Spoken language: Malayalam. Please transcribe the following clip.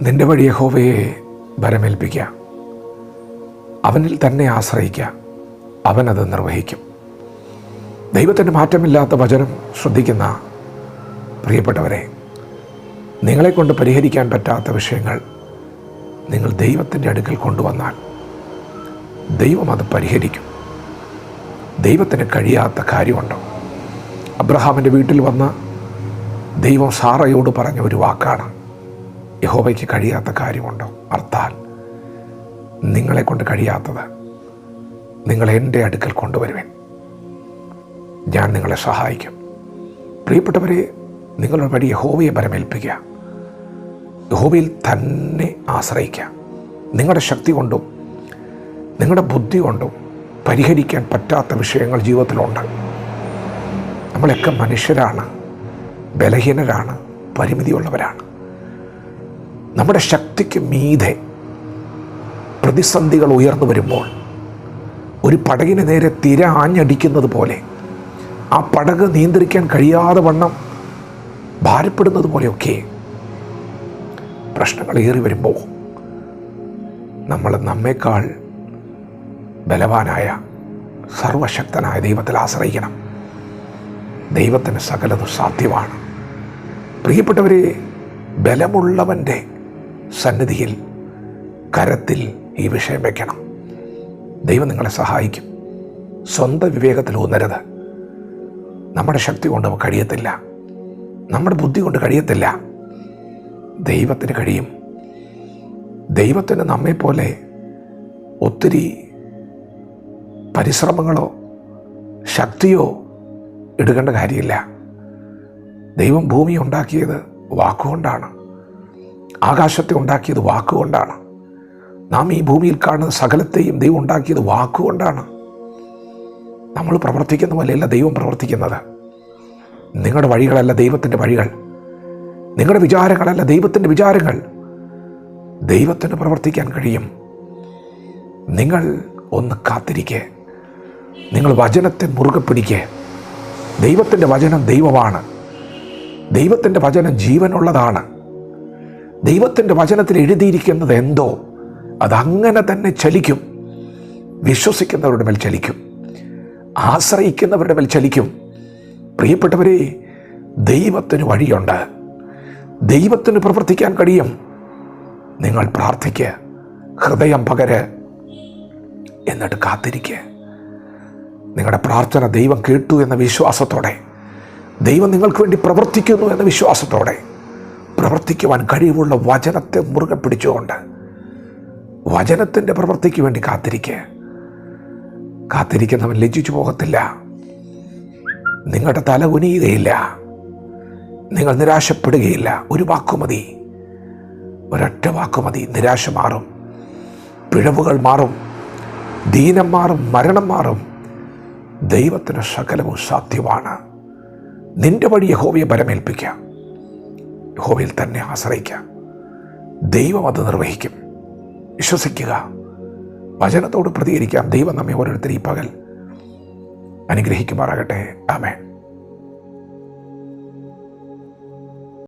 നിന്റെ വഴി യഹോവയെ ഭരമേൽപ്പിക്കുക, അവനിൽ തന്നെ ആശ്രയിക്കുക, അവനത് നിർവഹിക്കും. ദൈവത്തിൻ്റെ മാറ്റമില്ലാത്ത വചനം ശ്രദ്ധിക്കുന്ന പ്രിയപ്പെട്ടവരെ, നിങ്ങളെക്കൊണ്ട് പരിഹരിക്കാൻ പറ്റാത്ത വിഷയങ്ങൾ നിങ്ങൾ ദൈവത്തിൻ്റെ അടുക്കൽ കൊണ്ടുവന്നാൽ ദൈവം അത് പരിഹരിക്കും. ദൈവത്തിന് കഴിയാത്ത കാര്യമുണ്ടോ? അബ്രഹാമിൻ്റെ വീട്ടിൽ വന്ന് ദൈവം സാറയോട് പറഞ്ഞ ഒരു വാക്കാണ്, യഹോവയ്ക്ക് കഴിയാത്ത കാര്യമുണ്ടോ? അർത്ഥാൽ നിങ്ങളെക്കൊണ്ട് കഴിയാത്തത് നിങ്ങൾ എൻ്റെ അടുക്കൽ കൊണ്ടുവരുവേൻ, ഞാൻ നിങ്ങളെ സഹായിക്കും. പ്രിയപ്പെട്ടവരെ, നിങ്ങളുടെ വഴി യഹോവയെ ഭരമേൽപ്പിക്കുക, യഹോവയിൽ തന്നെ ആശ്രയിക്കുക. നിങ്ങളുടെ ശക്തി കൊണ്ടും നിങ്ങളുടെ ബുദ്ധി കൊണ്ടും പരിഹരിക്കാൻ പറ്റാത്ത വിഷയങ്ങൾ ജീവിതത്തിലുണ്ട്. നമ്മളൊക്കെ മനുഷ്യരാണ്, ബലഹീനരാണ്, പരിമിതിയുള്ളവരാണ്. നമ്മുടെ ശക്തിക്ക് മീതെ പ്രതിസന്ധികൾ ഉയർന്നു വരുമ്പോൾ ഒരു പടകിന് നേരെ തിര ആഞ്ഞടിക്കുന്നത് പോലെ, ആ പടക് നിയന്ത്രിക്കാൻ കഴിയാതെ വണ്ണം ഭാരപ്പെടുന്നത് പോലെയൊക്കെ പ്രശ്നങ്ങൾ ഏറി വരുമ്പോൾ നമ്മൾ നമ്മേക്കാൾ ബലവാനായ സർവശക്തനായ ദൈവത്തിൽ ആശ്രയിക്കണം. ദൈവത്തിന് സകലതും സാധ്യമാണ്. പ്രിയപ്പെട്ടവരെ, ബലമുള്ളവൻ്റെ സന്നിധിയിൽ കരത്തിൽ ഈ വിഷയം വയ്ക്കണം. ദൈവം നിങ്ങളെ സഹായിക്കും. സ്വന്തം വിവേകത്തിൽ ഊന്നരുത്. നമ്മുടെ ശക്തി കൊണ്ട് കഴിയത്തില്ല, നമ്മുടെ ബുദ്ധി കൊണ്ട് കഴിയത്തില്ല. ദൈവത്തിന് കഴിയും. ദൈവത്തിന് നമ്മെപ്പോലെ ഒത്തിരി പരിശ്രമങ്ങളോ ശക്തിയോ എടുക്കേണ്ട കാര്യമില്ല. ദൈവം ഭൂമി ഉണ്ടാക്കിയത് വാക്കുകൊണ്ടാണ്, ആകാശത്തെ ഉണ്ടാക്കിയത് വാക്കുകൊണ്ടാണ്. നാം ഈ ഭൂമിയിൽ കാണുന്ന സകലത്തെയും ദൈവം ഉണ്ടാക്കിയത് വാക്കുകൊണ്ടാണ്. നമ്മൾ പ്രവർത്തിക്കുന്ന പോലെയല്ല ദൈവം പ്രവർത്തിക്കുന്നത്. നിങ്ങളുടെ വഴികളല്ല ദൈവത്തിൻ്റെ വഴികൾ, നിങ്ങളുടെ വിചാരങ്ങളല്ല ദൈവത്തിൻ്റെ വിചാരങ്ങൾ. ദൈവത്തിന് പ്രവർത്തിക്കാൻ കഴിയും. നിങ്ങൾ ഒന്ന് കാത്തിരിക്കുക, നിങ്ങൾ വചനത്തെ മുറുകെ പിടിക്കുക. ദൈവത്തിൻ്റെ വചനം ദൈവമാണ്. ദൈവത്തിൻ്റെ വചനം ജീവനുള്ളതാണ്. ദൈവത്തിൻ്റെ വചനത്തിൽ എഴുതിയിരിക്കുന്നത് എന്തോ അതങ്ങനെ തന്നെ ചലിക്കും. വിശ്വസിക്കുന്നവരുടെ മേൽ ചലിക്കും, ആശ്രയിക്കുന്നവരുടെ മേൽ ചലിക്കും. പ്രിയപ്പെട്ടവരെ, ദൈവത്തിന് വഴിയുണ്ട്, ദൈവത്തിന് പ്രവർത്തിക്കാൻ കഴിയും. നിങ്ങൾ പ്രാർത്ഥിക്കുക, ഹൃദയം പകര്, എന്നിട്ട് കാത്തിരിക്കുക. നിങ്ങളുടെ പ്രാർത്ഥന ദൈവം കേട്ടു എന്ന വിശ്വാസത്തോടെ, ദൈവം നിങ്ങൾക്ക് വേണ്ടി പ്രവർത്തിക്കുന്നു എന്ന വിശ്വാസത്തോടെ, പ്രവർത്തിക്കുവാൻ കഴിവുള്ള വചനത്തെ മുറുകെ പിടിച്ചുകൊണ്ട് വചനത്തിൻ്റെ പ്രവൃത്തിക്ക് വേണ്ടി കാത്തിരിക്കുക. കാത്തിരിക്കുന്നവൻ ലജ്ജിച്ചു പോകത്തില്ല. നിങ്ങളുടെ തല കുനിയുകയില്ല, നിങ്ങൾ നിരാശപ്പെടുകയില്ല. ഒരു വാക്കുമതി, ഒരൊറ്റ വാക്കുമതി. നിരാശ മാറും, പിഴവുകൾ മാറും, ദീനം മാറും, മരണം മാറും. ദൈവത്തിന് സകലവും സാധ്യമാണ്. നിന്റെ വഴി യഹോവയെ ഭരമേൽപ്പിക്കുക, യഹോവയിൽ തന്നെ ആശ്രയിക്കുക. ദൈവം അത് നിർവഹിക്കും. വിശ്വസിക്കുക, വചനത്തോട് പ്രതികരിക്കാം. ദൈവം നമ്മെ ഓരോരുത്തരും ഈ പകൽ അനുഗ്രഹിക്കുമാറാകട്ടെ. ആമേൻ.